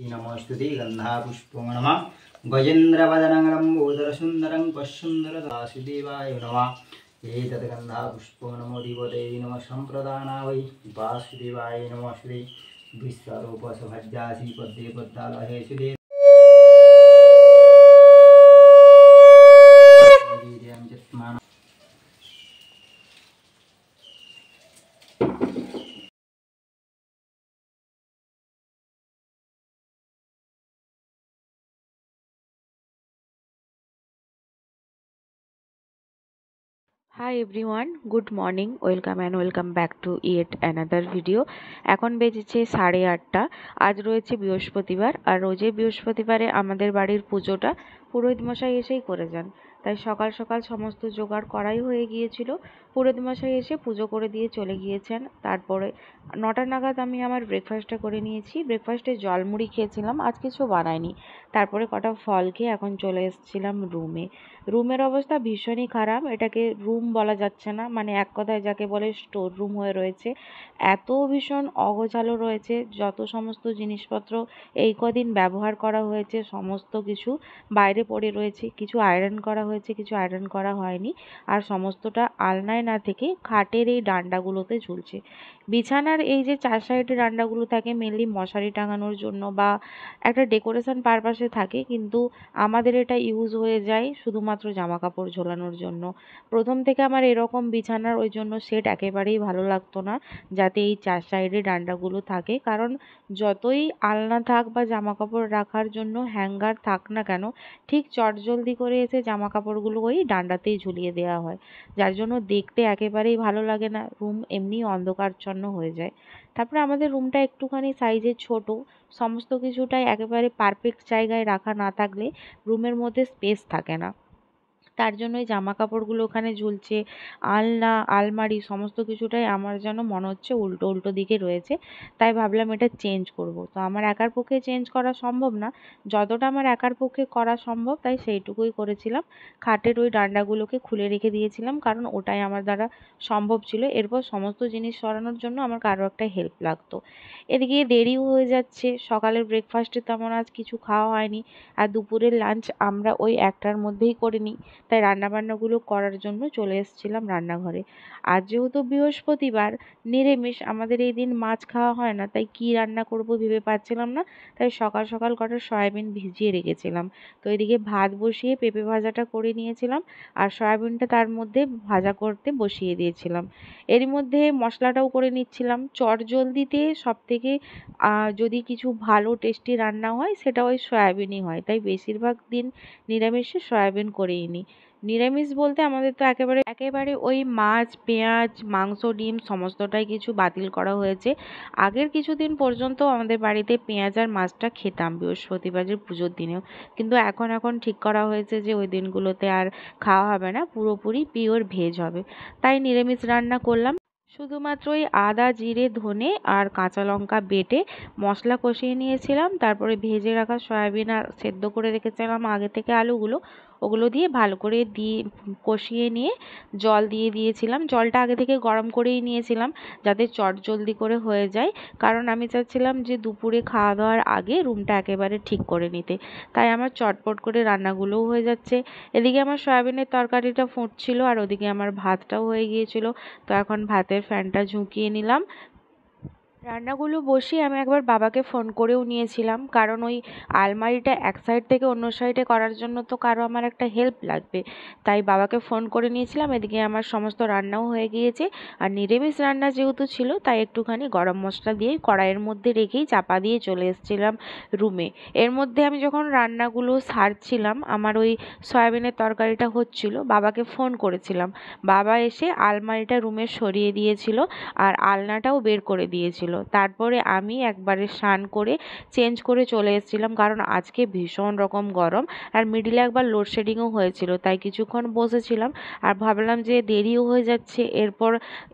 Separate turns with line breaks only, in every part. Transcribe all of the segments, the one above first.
नमोस्तुते गन्धापुष्पं नमः गजेन्द्रवदनं लम्बोदरसुन्दरं पश्यन्दरदासुदेवाय नमः एतत् गन्धापुष्पं नमो दिवते नमः सम्प्रदाना वै वासुदेवाय नमः Shri विश्वरूपसभज्जासि पद्मे पद्मालये सुदे
Hi everyone, good morning, welcome back to yet another video. এখন বেজেছে 8:30। আজ রয়েছে বৃহস্পতিবার, আর রোজে বৃহস্পতিবারে আমাদের বাড়ির পুজোটা পুরোহিত মশাই এসেই করে যান। তাই সকাল সকাল সমস্ত জোগাড় করাই হয়ে গিয়েছিল। পুরোহিত মশাই এসে পুজো করে দিয়ে চলে গিয়েছেন। তারপরে 9টা নাগাদ আমি আমার ব্রেকফাস্টটা করে নিয়েছি। ব্রেকফাস্টে জলমুড়ি খেয়েছিলাম, আজ কিছু বানাইনি। তারপরে কটা ফল খেয়ে এখন চলে এসেছিলাম রুমে। রুমের অবস্থা ভীষণই খারাপ, এটাকে রুম বলা যাচ্ছে না, মানে এক কথায় যাকে বলে স্টোর রুম হয়ে রয়েছে। এত ভীষণ অগোছালো রয়েছে, যত সমস্ত জিনিসপত্র এই কদিন ব্যবহার করা হয়েছে সমস্ত কিছু বাইরে পড়ে রয়েছে। কিছু আয়রন করা হয়েছে, কিছু আয়রন করা হয়নি, আর সমস্তটা আলনায় না থেকে খাটের এই ডান্ডাগুলোতে ঝুলছে। বিছানার এই যে 4 সাইডে ডান্ডাগুলো থাকে মেনলি মশারি টাঙানোর জন্য বা একটা ডেকোরেশন পারপাসে থাকে, কিন্তু আমাদের এটা ইউজ হয়ে যায় শুধুমাত্র জামা কাপড় ঝোলানোর জন্য। প্রথম থেকে আমার এরকম বিছানার ওই জন্য সেট একেবারেই ভালো লাগতো না, যাতে এই 4 সাইডে ডান্ডাগুলো থাকে। কারণ যতই আলনা থাক বা জামা কাপড় রাখার জন্য হ্যাঙ্গার থাক না কেন, ঠিক চটজলদি করে এসে জামা কাপড়গুলো ওই ডান্ডাতেই ঝুলিয়ে দেওয়া হয়, যার জন্য দেখতে একেবারেই ভালো লাগে না। রুম এমনি অন্ধকারচ্ছন্ন হয়ে যায়। তারপরে আমাদের রুমটা একটুখানি সাইজে ছোট, সমস্ত কিছুটাই একেবারে পারফেক্ট জায়গায় রাখা না থাকলে রুমের মধ্যে স্পেস থাকে না। তার জন্যই জামা কাপড়গুলো ওখানে ঝুলছে। আলনা আলমারি সমস্ত কিছুটাই আমার যেন মনে হচ্ছে উল্টো উল্টো দিকে রয়েছে। তাই ভাবলাম এটা চেঞ্জ করব। তো আমার একার পক্ষে চেঞ্জ করা সম্ভব না, যতটা আমার একার পক্ষে করা সম্ভব তাই সেইটুকুই করেছিলাম। খাটের ওই ডান্ডাগুলোকে খুলে রেখে দিয়েছিলাম, কারণ ওটাই আমার দ্বারা সম্ভব ছিল। এরপর সমস্ত জিনিস সরানোর জন্য আমার কারো একটা হেল্প লাগতো। এদিকে দেরিও হয়ে যাচ্ছে, সকালের ব্রেকফাস্টে তেমন আজ কিছু খাওয়া হয়নি, আর দুপুরের লাঞ্চ আমরা ওই 1টার মধ্যেই করে নিই। তাই রান্নাবান্নাগুলো করার জন্য চলে এসেছিলাম রান্নাঘরে। আজ যেহেতু বৃহস্পতিবার, নিরামিষ, আমাদের এই দিন মাছ খাওয়া হয় না, তাই কি রান্না করব ভেবে পাচ্ছিলাম না। তাই সকাল সকাল কটা সয়াবিন ভিজিয়ে রেখেছিলাম। তো এদিকে ভাত বসিয়ে পেঁপে ভাজাটা করে নিয়েছিলাম, আর সয়াবিনটা তার মধ্যে ভাজা করতে বসিয়ে দিয়েছিলাম। এরই মধ্যে মশলাটাও করে নিচ্ছিলাম। চটজলদিতে সবথেকে যদি কিছু ভালো টেস্টি রান্না হয় সেটা ওই সয়াবিনই হয়, তাই বেশিরভাগ দিন নিরামিষে সয়াবিন করেই নিই। নিরামিষ বলতে আমাদের তো একেবারে একেবারে ওই মাছ পেঁয়াজ মাংস ডিম সমস্তটাই কিছু বাতিল করা হয়েছে। আগের কিছুদিন পর্যন্ত আমাদের বাড়িতে পেঁয়াজ আর মাছটা খেতাম বৃহস্পতিবারের পুজোর দিনেও, কিন্তু এখন ঠিক করা হয়েছে যে ওই দিনগুলোতে আর খাওয়া হবে না, পুরোপুরি পিওর ভেজ হবে। তাই নিরামিষ রান্না করলাম। শুধুমাত্র ওই আদা জিরে ধনে আর কাঁচা লঙ্কা বেটে মশলা কষিয়ে নিয়েছিলাম। তারপরে ভেজে রাখা সয়াবিন আর সেদ্ধ করে রেখেছিলাম আগে থেকে আলুগুলো, ওগুলো দিয়ে ভালো করে কষিয়ে নিয়ে জল দিয়ে দিয়েছিলাম। জলটা আগে থেকে গরম করেই নিয়েছিলাম যাতে চটজলদি করে হয়ে যায়, কারণ আমি চাচ্ছিলাম যে দুপুরে খাওয়া দাওয়ার আগে রুমটা একেবারে ঠিক করে নিতে। তাই আমার চটপট করে রান্নাগুলোও হয়ে যাচ্ছে। এদিকে আমার সয়াবিনের তরকারিটা ফুটছিল, আর ওদিকে আমার ভাতটাও হয়ে গিয়েছিল। তো এখন ভাতের ফ্যানটা ঝুঁকিয়ে নিলাম। রান্নাগুলো বসিয়ে আমি একবার বাবাকে ফোন করেও নিয়েছিলাম, কারণ ওই আলমারিটা এক সাইড থেকে অন্য সাইডে করার জন্য তো কারো আমার একটা হেল্প লাগবে। তাই বাবাকে ফোন করে নিয়েছিলাম। এদিকে আমার সমস্ত রান্নাও হয়ে গিয়েছে, আর নিরামিষ রান্না যেহেতু ছিল তাই একটুখানি গরম মশলা দিয়ে কড়াইয়ের মধ্যে রেখেই চাপা দিয়ে চলে এসেছিলাম রুমে। এর মধ্যে আমি যখন রান্নাগুলো সারছিলাম, আমার ওই সয়াবিনের তরকারিটা হচ্ছিল, বাবাকে ফোন করেছিলাম। বাবা এসে আলমারিটা রুমে সরিয়ে দিয়েছিল, আর আলনাটাও বের করে দিয়েছিল। তারপরে আমি একবারে স্নান করে চেঞ্জ করে চলে এসেছিলাম, কারণ আজকে ভীষণ রকম গরম, আর মিডিলে একবার লোডশেডিংও হয়েছিল। তাই কিছুক্ষণ বসেছিলাম, আর ভাবলাম যে দেরিও হয়ে যাচ্ছে, এরপর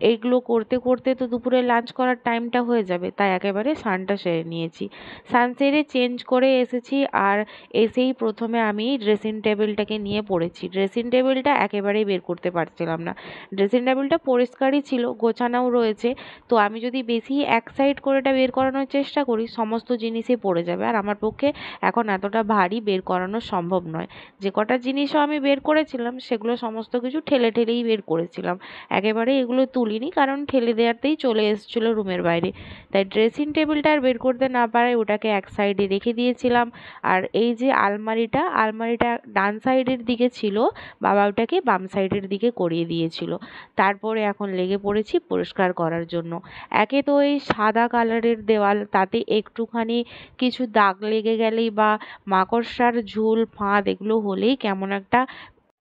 এইগুলো করতে করতে তো দুপুরে লাঞ্চ করার টাইমটা হয়ে যাবে, তাই একেবারে স্নানটা সেরে নিয়েছি। স্নান সেরে চেঞ্জ করে এসেছি, আর এসেই প্রথমে আমি ড্রেসিং টেবিলটাকে নিয়ে পড়েছি। ড্রেসিং টেবিলটা একেবারেই বের করতে পারছিলাম না। ড্রেসিং টেবিলটা পরিষ্কারই ছিল, গোছানোও রয়েছে, তো আমি যদি বেশি এক সাইড করে এটা বের করানোর চেষ্টা করি সমস্ত জিনিসই পড়ে যাবে, আর আমার পক্ষে এখন এতটা ভারী বের করানো সম্ভব নয়। যে কটা জিনিসও আমি বের করেছিলাম সেগুলো সমস্ত কিছু ঠেলে ঠেলেই বের করেছিলাম, একেবারে এগুলো তুলিনি, কারণ ঠেলে দেওয়াতেই চলে এসেছিলো রুমের বাইরে। তাই ড্রেসিং টেবিলটা আর বের করতে না পারে ওটাকে এক সাইডে রেখে দিয়েছিলাম। আর এই যে আলমারিটা ডান সাইডের দিকে ছিল, বাবা ওটাকে বাম সাইডের দিকে করিয়ে দিয়েছিল। তারপরে এখন লেগে পড়েছি পরিষ্কার করার জন্য। একে তো এই সাদা কালারের দেওয়াল, তাতে একটুখানি কিছু দাগ লেগে গেলেই বা মাকড়সার ঝুল ফাঁদ এগুলো হলেই কেমন একটা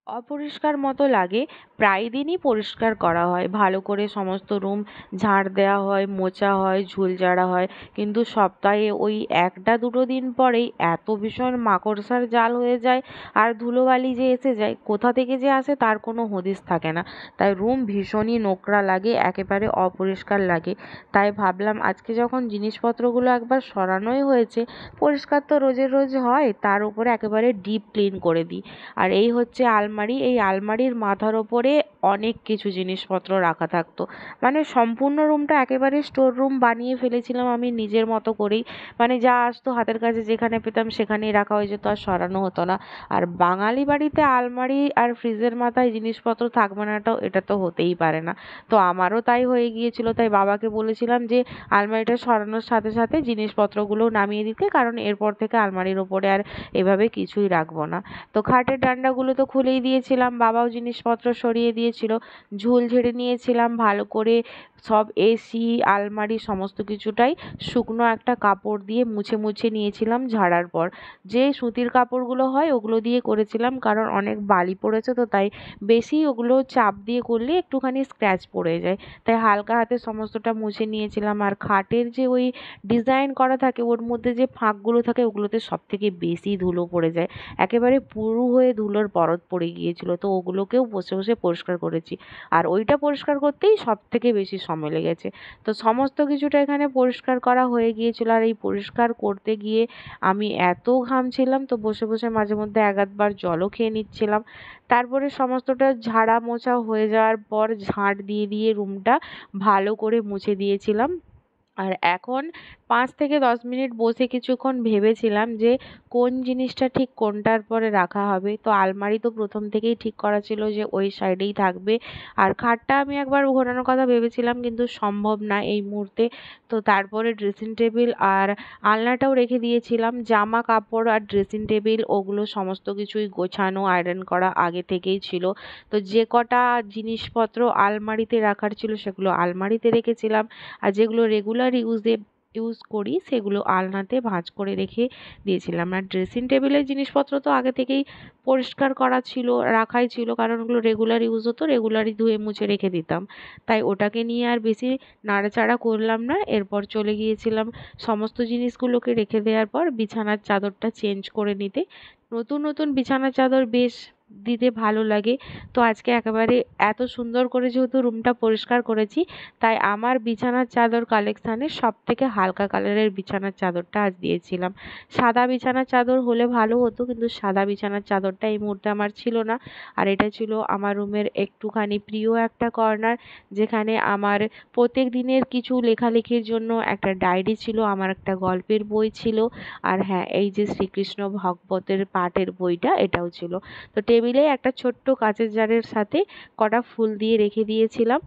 অপরিষ্কার মতো লাগে। প্রায় দিনই পরিষ্কার করা হয়, ভালো করে সমস্ত রুম ঝাড় দেওয়া হয়, মোছা হয়, ঝুল ঝাড়া হয়, কিন্তু সপ্তাহে ওই একটা দুটো দিন পরেই এত ভীষণ মাকড়সার জাল হয়ে যায় আর ধুলোবালি যে এসে যায়, কোথা থেকে যে আসে তার কোনো হদিস থাকে না। তাই রুম ভীষণই নোংরা লাগে, একেবারে অপরিষ্কার লাগে। তাই ভাবলাম আজকে যখন জিনিসপত্রগুলো একবার সরানোই হয়েছে, পরিষ্কার তো রোজের রোজ হয়, তার উপরে একেবারে ডিপ ক্লিন করে দিই। আর এই হচ্ছে আলমারি, এই আলমারির মাথার ওপরে অনেক কিছু জিনিসপত্র রাখা থাকতো, মানে সম্পূর্ণ রুমটা একেবারে স্টোর রুম বানিয়ে ফেলেছিলাম আমি নিজের মতো করেই। মানে যা আসতো হাতের কাছে যেখানে পেতাম সেখানেই রাখা হয়ে যেত, আর সরানো হতো না। আর বাঙালি বাড়িতে আলমারি আর ফ্রিজের মাথায় জিনিসপত্র থাকবে না, এটা তো হতেই পারে না। তো আমারও তাই হয়ে গিয়েছিল, তাই বাবাকে বলেছিলাম যে আলমারিটা সরানোর সাথে সাথে জিনিসপত্রগুলো নামিয়ে দিতে, কারণ এরপর থেকে আলমারির ওপরে আর এভাবে কিছুই রাখবো না। তো খাটের ডান্ডাগুলো তো খুলেই দিয়েছিলাম, বাবাও জিনিসপত্র সরিয়ে দিয়েছিল, ঝুল ঝেড়ে নিয়েছিলাম ভালো করে। সব এসি আলমারি সমস্ত কিছুটাই শুকনো একটা কাপড় দিয়ে মুছে মুছে নিয়েছিলাম ঝাড়ার পর। যে সুতির কাপড়গুলো হয় ওগুলো দিয়ে করেছিলাম, কারণ অনেক বালি পড়েছে, তো তাই বেশি ওগুলো চাপ দিয়ে করলে একটুখানি স্ক্র্যাচ পড়ে যায়, তাই হালকা হাতে সমস্তটা মুছে নিয়েছিলাম। আর খাটের যে ওই ডিজাইন করা থাকে ওর মধ্যে যে ফাঁকগুলো থাকে ওগুলোতে সব থেকে বেশি ধুলো পড়ে যায়, একেবারে পুরু হয়ে ধুলোর পরত পড়ে গিয়েছিল, তো ওগুলোকেও বসে বসে পরিষ্কার করেছি। আর ওইটা পরিষ্কার করতেই সব থেকে বেশি সময় লেগেছে। তো সমস্ত কিছুটা এখানে পরিষ্কার করা হয়ে গিয়েছিল, আর এই পরিষ্কার করতে গিয়ে আমি এত ঘামছিলাম, তো বসে বসে মাঝে মধ্যে এক আধবার জলও খেয়ে নিচ্ছিলাম। তারপরে সমস্তটা ঝাড়া মোছা হয়ে যাওয়ার পর ঝাঁট দিয়ে দিয়ে রুমটা ভালো করে মুছে দিয়েছিলাম। আর এখন 5 থেকে 10 মিনিট বসে কিছুক্ষণ ভেবেছিলাম যে কোন জিনিসটা ঠিক কোনটার পরে রাখা হবে। তো আলমারি তো প্রথম থেকেই ঠিক করা ছিল যে ওই সাইডেই থাকবে, আর খাটটা আমি একবার ঘোরানোর কথা ভেবেছিলাম কিন্তু সম্ভব না এই মুহূর্তে। তো তারপরে ড্রেসিং টেবিল আর আলনাটাও রেখে দিয়েছিলাম, জামা কাপড় আর ড্রেসিং টেবিল ওগুলো সমস্ত কিছুই গোছানো আয়রন করা আগে থেকেই ছিল। তো যে কটা জিনিসপত্র আলমারিতে রাখার ছিল সেগুলো আলমারিতে রেখেছিলাম, আর যেগুলো রেগুলার ইউজ করি সেগুলো আলনাতে ভাঁজ করে রেখে দিয়েছিলাম। আর ড্রেসিং টেবিলের জিনিসপত্র তো আগে থেকেই পরিষ্কার করা ছিল, রাখাই ছিল, কারণ ওগুলো রেগুলার ইউজ হতো, রেগুলারই ধুয়ে মুছে রেখে দিতাম। তাই ওটাকে নিয়ে আর বেশি নাড়াচাড়া করলাম না। এরপর চলে গিয়েছিলাম সমস্ত জিনিসগুলোকে রেখে দেওয়ার পর বিছানার চাদরটা চেঞ্জ করে নিতে। নতুন নতুন বিছানার চাদর বেশ দিতে ভালো লাগে, তো আজকে একেবারে এত সুন্দর করে যেহেতু রুমটা পরিষ্কার করেছি, তাই আমার বিছানার চাদর কালেকশানে সব থেকে হালকা কালারের বিছানার চাদরটা আজ দিয়েছিলাম। সাদা বিছানার চাদর হলে ভালো হতো, কিন্তু সাদা বিছানার চাদরটা এই মুহূর্তে আমার ছিল না। আর এটা ছিল আমার রুমের একটুখানি প্রিয় একটা কর্নার, যেখানে আমার প্রত্যেক দিনের কিছু লেখালেখির জন্য একটা ডায়েরি ছিল, আমার একটা গল্পের বই ছিল, আর হ্যাঁ এই যে শ্রীকৃষ্ণ ভগবতের পাঠের বইটা এটাও ছিল। তো টেবিলে একটা ছোট্ট কাঁচের জারের সাথে কটা ফুল দিয়ে রেখে দিয়েছিলাম।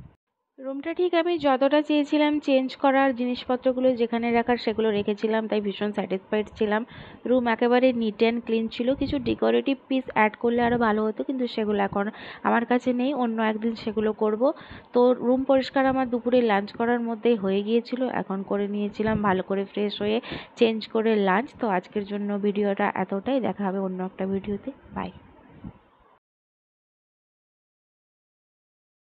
রুমটা ঠিক আমি যতটা চেয়েছিলাম চেঞ্জ করার, জিনিসপত্রগুলো যেখানে রাখার সেগুলো রেখেছিলাম, তাই ভীষণ স্যাটিসফাইড ছিলাম। রুম একেবারে নিট অ্যান্ড ক্লিন ছিল, কিছু ডেকোরেটিভ পিস অ্যাড করলে আরও ভালো হতো, কিন্তু সেগুলো এখন আমার কাছে নেই, অন্য একদিন সেগুলো করব। তো রুম পরিষ্কার আমার দুপুরে লাঞ্চ করার মধ্যেই হয়ে গিয়েছিল, এখন করে নিয়েছিলাম ভালো করে ফ্রেশ হয়ে চেঞ্জ করে লাঞ্চ। তো আজকের জন্য ভিডিওটা এতটাই, দেখা হবে অন্য একটা ভিডিওতে, বাই।